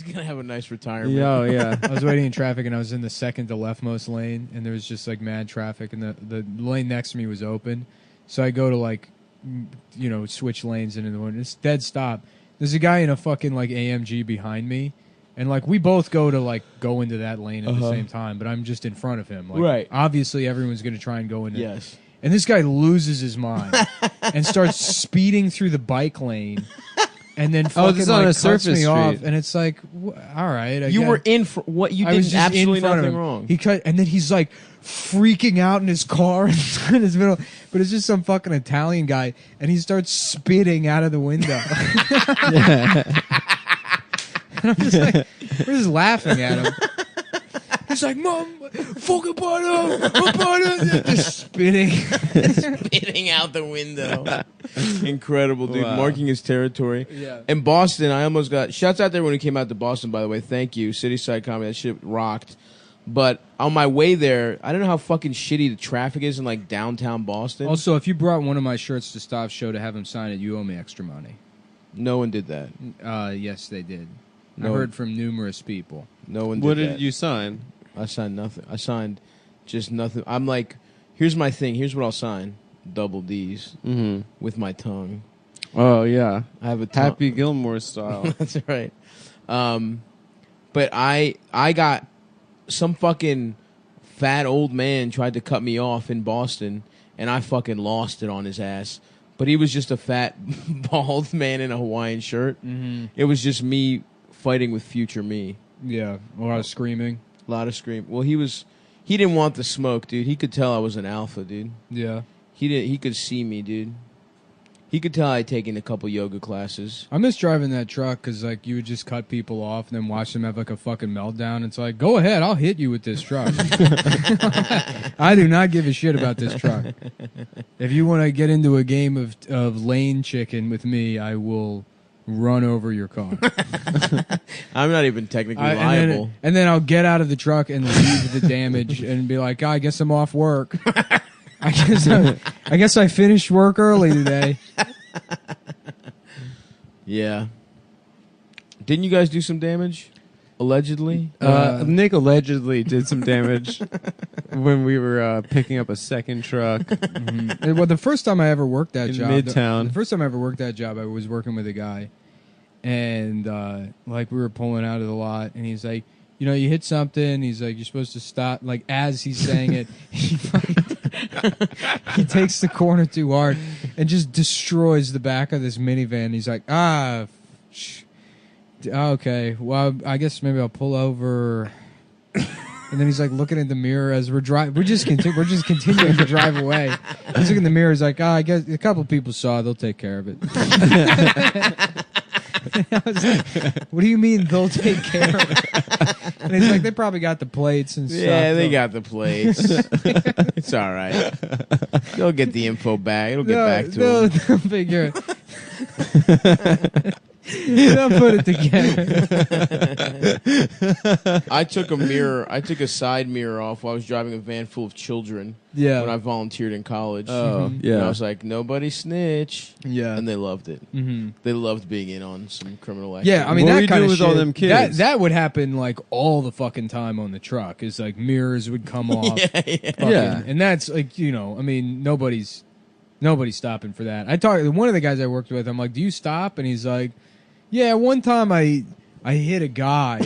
He's gonna have a nice retirement. Yeah. I was waiting in traffic, and I was in the second to leftmost lane, and there was just like mad traffic, and the lane next to me was open. So I go to like, switch lanes into the one. It's dead stop. There's a guy in a fucking like AMG behind me, and like we both go to like go into that lane at the same time, but I'm just in front of him. Like, right. Obviously, everyone's gonna try and go into. Yes. And this guy loses his mind and starts speeding through the bike lane. And then fucking this is on a cuts surface me street. off, and it's like, all right. You were in for what you I was did just absolutely in front of nothing him. wrong. He cut, and then he's like freaking out in his car in his middle. But it's just some fucking Italian guy, and he starts spitting out of the window. And I'm just like, we're just laughing at him. He's like, Mom, fucking butter, just spitting. Spitting out the window. Incredible, dude. Wow. Marking his territory. Yeah. In Boston, I almost got... Shouts out to everyone who came out to Boston, by the way. Thank you. Cityside Comedy. That shit rocked. But on my way there, I don't know how fucking shitty the traffic is in, like, downtown Boston. Also, if you brought one of my shirts to Stav's show to have him sign it, you owe me extra money. No one did that. Yes, they did. No. I heard from numerous people. No one did What that. did you sign? I signed nothing. I signed just nothing. I'm like, here's my thing. Here's what I'll sign. Double D's with my tongue. Oh, yeah. I have a tongue. Happy Gilmore style. That's right. But I got some fucking fat old man tried to cut me off in Boston, and I fucking lost it on his ass. But he was just a fat, bald man in a Hawaiian shirt. Mm-hmm. It was just me fighting with future me. Yeah, a lot of screaming. A lot of scream. Well, he didn't want the smoke, dude. He could tell I was an alpha, dude. Yeah. He could see me, dude. He could tell I'd taken a couple yoga classes. I miss driving that truck because like you would just cut people off and then watch them have like a fucking meltdown. It's like, go ahead, I'll hit you with this truck. I do not give a shit about this truck. If you want to get into a game of lane chicken with me, I will run over your car. I'm not even technically liable. And then I'll get out of the truck and leave the damage and be like, I guess I'm off work. I guess I finished work early today. Yeah. Didn't you guys do some damage? Allegedly? Nick allegedly did some damage when we were picking up a second truck. Mm-hmm. Well, the first time I ever worked that In job, Midtown. the first time I ever worked that job, I was working with a guy, and like we were pulling out of the lot, and he's like, you hit something. He's like, you're supposed to stop. Like as he's saying it, he takes the corner too hard and just destroys the back of this minivan. He's like, okay, well, I guess maybe I'll pull over. And then he's like looking in the mirror as we're driving. We're just continuing to drive away. He's looking in the mirror. He's like, I guess a couple people saw it. They'll take care of it. I was like, what do you mean they'll take care of it? And he's like, they probably got the plates and stuff. Yeah, they got the plates. It's all right. They'll get the info back. It'll get back to them. They'll figure it. They'll put it together. I took a side mirror off while I was driving a van full of children Yeah. when I volunteered in college. Oh, And yeah. I was like, nobody snitch. Yeah. And they loved it. Mm-hmm. They loved being in on some criminal activity. Yeah, I mean What that were you kind doing of with shit, all them kids? That would happen like all the fucking time on the truck. Is like mirrors would come off. yeah. Fucking- Yeah. and that's like I mean nobody's stopping for that. I talked to one of the guys I worked with. I'm like, do you stop? And he's like, yeah. One time I hit a guy.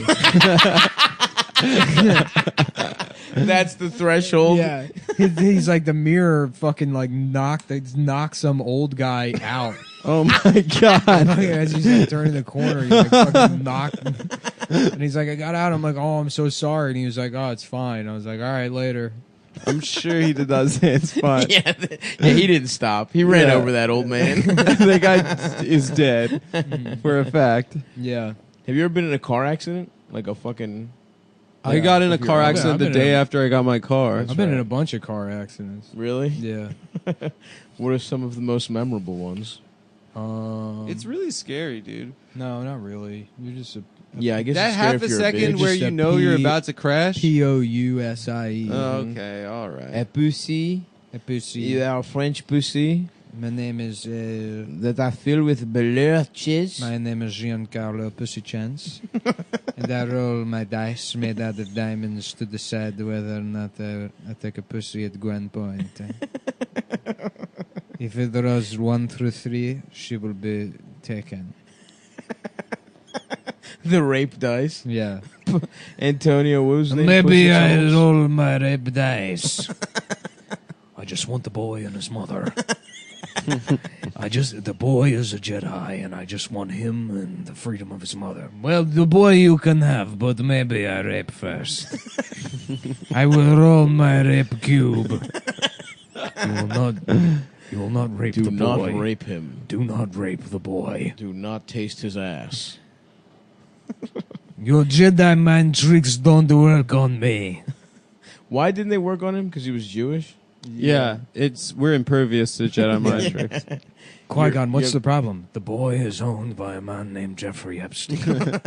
That's the threshold. Yeah, he's like the mirror fucking like knocked some old guy out. Oh my god! As he's like turning the corner, he's like fucking knocked. And he's like, I got out. I'm like, oh, I'm so sorry. And he was like, oh, it's fine. I was like, all right, later. I'm sure he did not say it's fine. Yeah, he didn't stop. He ran Yeah. over that old man. The guy is dead for a fact. Yeah. Have you ever been in a car accident? Like a fucking... I got in a If car you're- accident I've the been day in- after I got my car. I've been in a bunch of car accidents. Really? Yeah. What are some of the most memorable ones? It's really scary, dude. No, not really. You're just a Yeah, I guess That it's scary half if a you're second bitch. where Just you a know you're P- about to crash. Pousie. Okay, all A right. pussy. Pussy. You are French pussy My name is that are filled with blur cheese. my name is Giancarlo Pussy Chance. And I roll my dice made out of diamonds to decide whether or not I take a pussy at gunpoint. If it rolls 1 through 3, she will be taken. The rape dice. Yeah. Antonio, what was his name? Maybe Pussy I Souls? roll my rape dice. I just want the boy and his mother. The boy is a Jedi, and I just want him and the freedom of his mother. Well, the boy you can have, but maybe I rape first. I will roll my rape cube. You will not rape Do the not boy. rape him. Do not rape the boy. Do not taste his ass. Your Jedi mind tricks don't work on me. Why didn't they work on him? Because he was Jewish? Yeah, we're impervious to Jedi mind tricks. Qui-Gon, what's you're- the problem? The boy is owned by a man named Jeffrey Epstein.